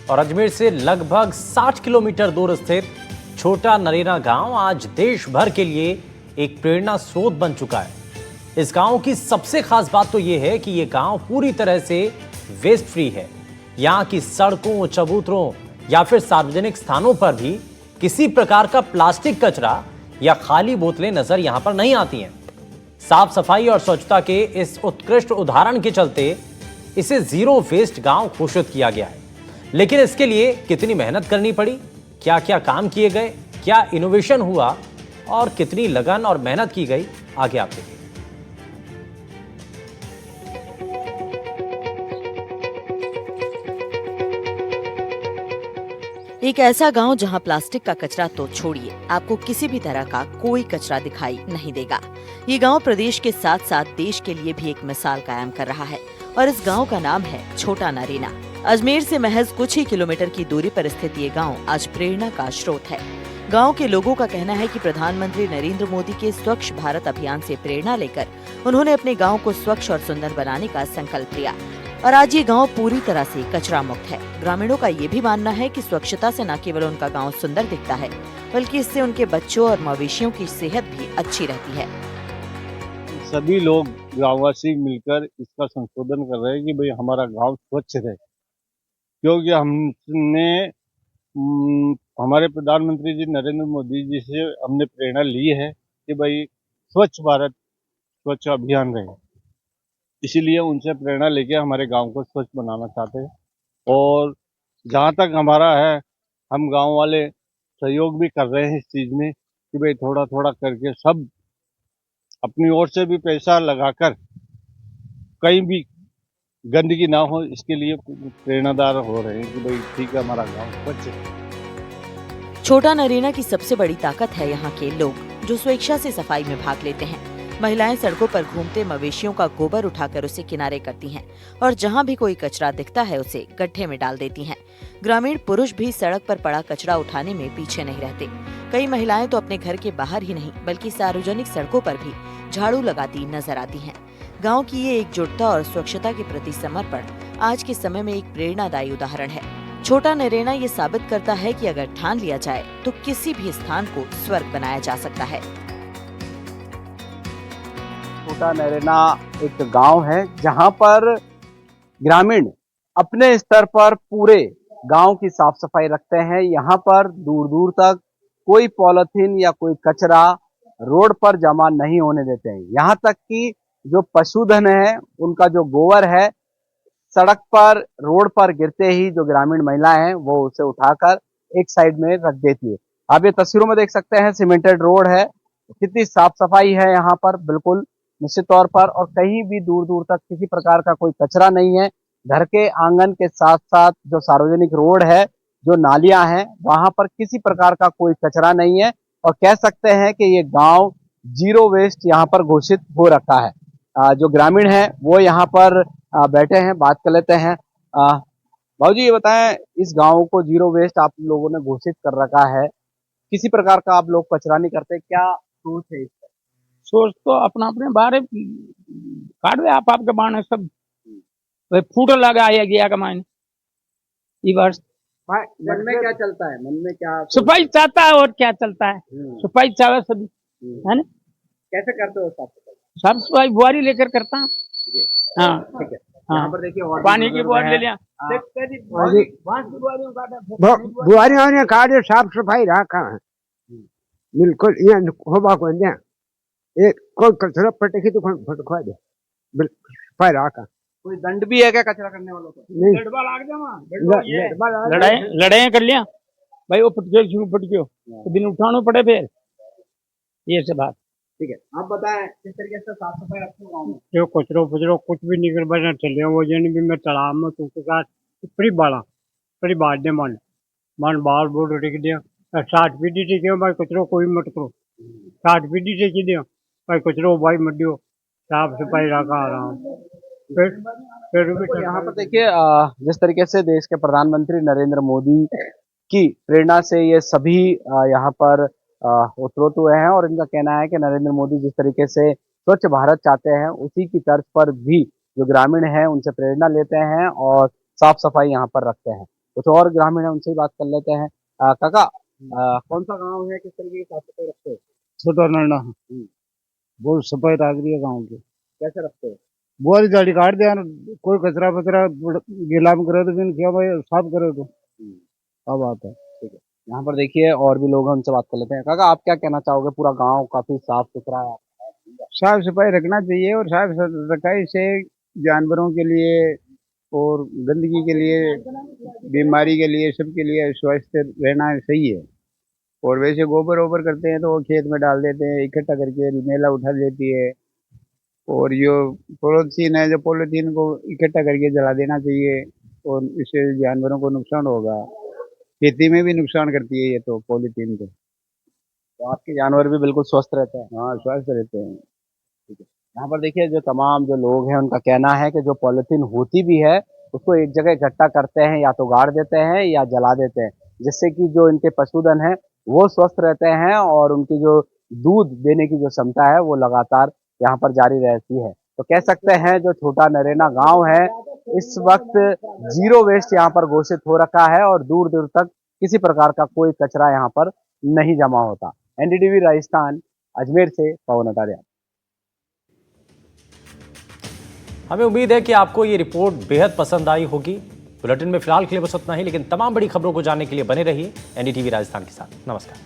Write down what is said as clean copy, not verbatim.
और अजमेर से लगभग 60 किलोमीटर दूर स्थित छोटा नरेना गांव आज देश भर के लिए एक प्रेरणा स्रोत बन चुका है। इस गांव की सबसे खास बात तो यह है कि यह गांव पूरी तरह से वेस्ट फ्री है। यहां की सड़कों, चबूतरों या फिर सार्वजनिक स्थानों पर भी किसी प्रकार का प्लास्टिक कचरा या खाली बोतलें नजर यहां पर नहीं आती हैं। साफ सफाई और स्वच्छता के इस उत्कृष्ट उदाहरण के चलते इसे जीरो वेस्ट गांव घोषित किया गया है। लेकिन इसके लिए कितनी मेहनत करनी पड़ी, क्या क्या काम किए गए, क्या इनोवेशन हुआ और कितनी लगन और मेहनत की गई, आगे आप देखिए। एक ऐसा गांव जहां प्लास्टिक का कचरा तो छोड़िए, आपको किसी भी तरह का कोई कचरा दिखाई नहीं देगा। ये गांव प्रदेश के साथ साथ देश के लिए भी एक मिसाल कायम कर रहा है और इस गांव का नाम है छोटा नरेना। अजमेर से महज कुछ ही किलोमीटर की दूरी पर स्थित ये गांव आज प्रेरणा का स्रोत है। गांव के लोगों का कहना है कि प्रधानमंत्री नरेंद्र मोदी के स्वच्छ भारत अभियान से प्रेरणा लेकर उन्होंने अपने गांव को स्वच्छ और सुंदर बनाने का संकल्प लिया और आज ये गांव पूरी तरह से कचरा मुक्त है। ग्रामीणों का ये भी मानना है कि स्वच्छता से न केवल उनका गांव सुंदर दिखता है, बल्कि इससे उनके बच्चों और मवेशियों की सेहत भी अच्छी रहती है। सभी लोग गांववासी मिलकर इसका संशोधन कर रहे हैं कि भाई हमारा गांव स्वच्छ रहे, क्योंकि हमने हमारे प्रधानमंत्री जी नरेंद्र मोदी जी से हमने प्रेरणा ली है कि भाई स्वच्छ भारत स्वच्छ अभियान रहे। इसीलिए उनसे प्रेरणा लेके हमारे गांव को स्वच्छ बनाना चाहते हैं और जहां तक हमारा है, हम गांव वाले सहयोग भी कर रहे हैं इस चीज में कि भाई थोड़ा थोड़ा करके सब अपनी ओर से भी पैसा लगाकर कहीं भी गंदगी ना हो, इसके लिए प्रेरणादार हो रहे हैं कि भाई ठीक है, हमारा गांव स्वच्छ है। छोटा नरेना की सबसे बड़ी ताकत है यहाँ के लोग, जो स्वेच्छा से सफाई में भाग लेते हैं। महिलाएं सड़कों पर घूमते मवेशियों का गोबर उठाकर उसे किनारे करती हैं और जहाँ भी कोई कचरा दिखता है उसे गड्ढे में डाल देती हैं। ग्रामीण पुरुष भी सड़क पर पड़ा कचरा उठाने में पीछे नहीं रहते। कई महिलाएं तो अपने घर के बाहर ही नहीं बल्कि सार्वजनिक सड़कों पर भी झाड़ू लगाती नजर आती हैं। गांव की ये एकजुटता और स्वच्छता के प्रति समर्पण आज के समय में एक प्रेरणादायी उदाहरण है। छोटा नरेना ये साबित करता है कि अगर ठान लिया जाए तो किसी भी स्थान को स्वर्ग बनाया जा सकता है। छोटा नरेना एक गांव है जहां पर ग्रामीण अपने स्तर पर पूरे गांव की साफ सफाई रखते हैं। यहां पर दूर दूर तक कोई पॉलिथीन या कोई कचरा रोड पर जमा नहीं होने देते हैं। यहां तक कि जो पशुधन है, उनका जो गोबर है, सड़क पर रोड पर गिरते ही जो ग्रामीण महिलाएं हैं वो उसे उठाकर एक साइड में रख देती है। आप ये तस्वीरों में देख सकते हैं, सीमेंटेड रोड है, कितनी साफ सफाई है यहाँ पर, बिल्कुल निश्चित तौर पर। और कहीं भी दूर दूर तक किसी प्रकार का कोई कचरा नहीं है। घर के आंगन के साथ साथ जो सार्वजनिक रोड है, जो नालियां हैं, वहां पर किसी प्रकार का कोई कचरा नहीं है और कह सकते हैं कि ये गांव जीरो वेस्ट यहाँ पर घोषित हो रखा है। जो ग्रामीण है वो यहाँ पर बैठे हैं, बात कर लेते हैं। भाऊजी ये बताएं, इस गांव को जीरो वेस्ट आप लोगों ने घोषित कर रखा है, किसी प्रकार का आप लोग कचरा नहीं करते, क्या सोच है इसका? सोच तो अपना अपने बारे काट दे आप आपके बाण सब फूट लगा गया का मायने ये वर्ष मन में क्या चलता है, मन में क्या सफाई चाहता है और क्या चलता है, सफाई चाहे सभी है ना। कैसे करते हो साफ सफाई? साफ सफाई बुआरी लेकर करता हूँ। हाँ ठीक है। हाँ, यहाँ पर देखिए और पानी की बुआरी ले लिया, बुआरी काटे साफ सफाई रखा है बिल्कुल। यहाँ होबा को एक कोई कचरा पटेगी तो फटखवा दे, सफाई रखा। कोई दंड भी है क्या कचरा करने वालों को? लड़ाई कर लिया भाई, वो फटके तो दिन उठाना पड़े फिर, ये सब बात। ठीक है, आप बताएं किस तरीके से साफ सफाई रखते हो गाँव में? जो कचरो फचरो कुछ भी निकल बना चले वो जन भी मैं तालाब में तो साथ फ्री बाला फ्री बात दे मन बाल बोल रख दिया। 60 पीढ़ी से क्यों भाई कचरो कोई मत करो, 60 पीढ़ी से की दिया भाई कचरो भाई मत दियो, साफ सफाई रखा आ रहा हूँ। तो यहाँ पर देखिए, जिस तरीके से देश के प्रधानमंत्री नरेंद्र मोदी की प्रेरणा से ये सभी यहाँ पर उत्रोत हुए हैं और इनका कहना है कि नरेंद्र मोदी जिस तरीके से स्वच्छ भारत चाहते हैं, उसी की तर्ज पर भी जो ग्रामीण हैं उनसे प्रेरणा लेते हैं और साफ सफाई यहाँ पर रखते हैं। कुछ और ग्रामीण है, उनसे ही बात कर लेते हैं। काका, कौन सा गांव है, किस तरीके की साफ सफाई रखते हो? छोटा नरना बहुत सफाई रख रही है गाँव की। कैसे रखते हो? बुआरी झाड़ी काट दिया, कोई कचरा फचरा गीला में करे तो फिर क्या भाई साफ करे तो अब आता है। यहाँ पर देखिए और भी लोग हैं, उनसे बात कर लेते हैं। काका, आप क्या कहना चाहोगे? पूरा गांव काफी साफ सुथरा है। साफ सफाई रखना चाहिए, और साफ सफाई से जानवरों के लिए और गंदगी के लिए, बीमारी के लिए, सबके लिए स्वस्थ रहना सही है। और वैसे गोबर वोबर करते हैं तो वो खेत में डाल देते हैं, इकट्ठा करके मेला उठा लेती है। और जो पॉलीथीन है, जो पॉलीथीन को इकट्ठा करके जला देना चाहिए, और इससे जानवरों को नुकसान होगा। खेती में भी नुकसान करती है ये तो पॉलीथीन तो। तो आपके जानवर भी बिल्कुल स्वस्थ रहते हैं। हाँ, स्वस्थ रहते हैं। यहाँ पर देखिए जो तमाम जो लोग हैं, उनका कहना है कि जो पॉलिथीन होती भी है उसको एक जगह इकट्ठा करते हैं, या तो गाड़ देते हैं या जला देते हैं, जिससे कि जो इनके पशुधन है वो स्वस्थ रहते हैं और उनकी जो दूध देने की जो क्षमता है वो लगातार यहाँ पर जारी रहती है। तो कह सकते हैं जो छोटा नरेना गांव है इस वक्त जीरो वेस्ट यहाँ पर घोषित हो रखा है, और दूर दूर तक किसी प्रकार का कोई कचरा यहाँ पर नहीं जमा होता। एनडीटीवी राजस्थान, अजमेर से पवन अटारिया। हमें उम्मीद है कि आपको ये रिपोर्ट बेहद पसंद आई होगी। बुलेटिन में फिलहाल के लिए बस उतना ही, लेकिन तमाम बड़ी खबरों को जानने के लिए बने रहिए एनडीटीवी राजस्थान के साथ। नमस्कार।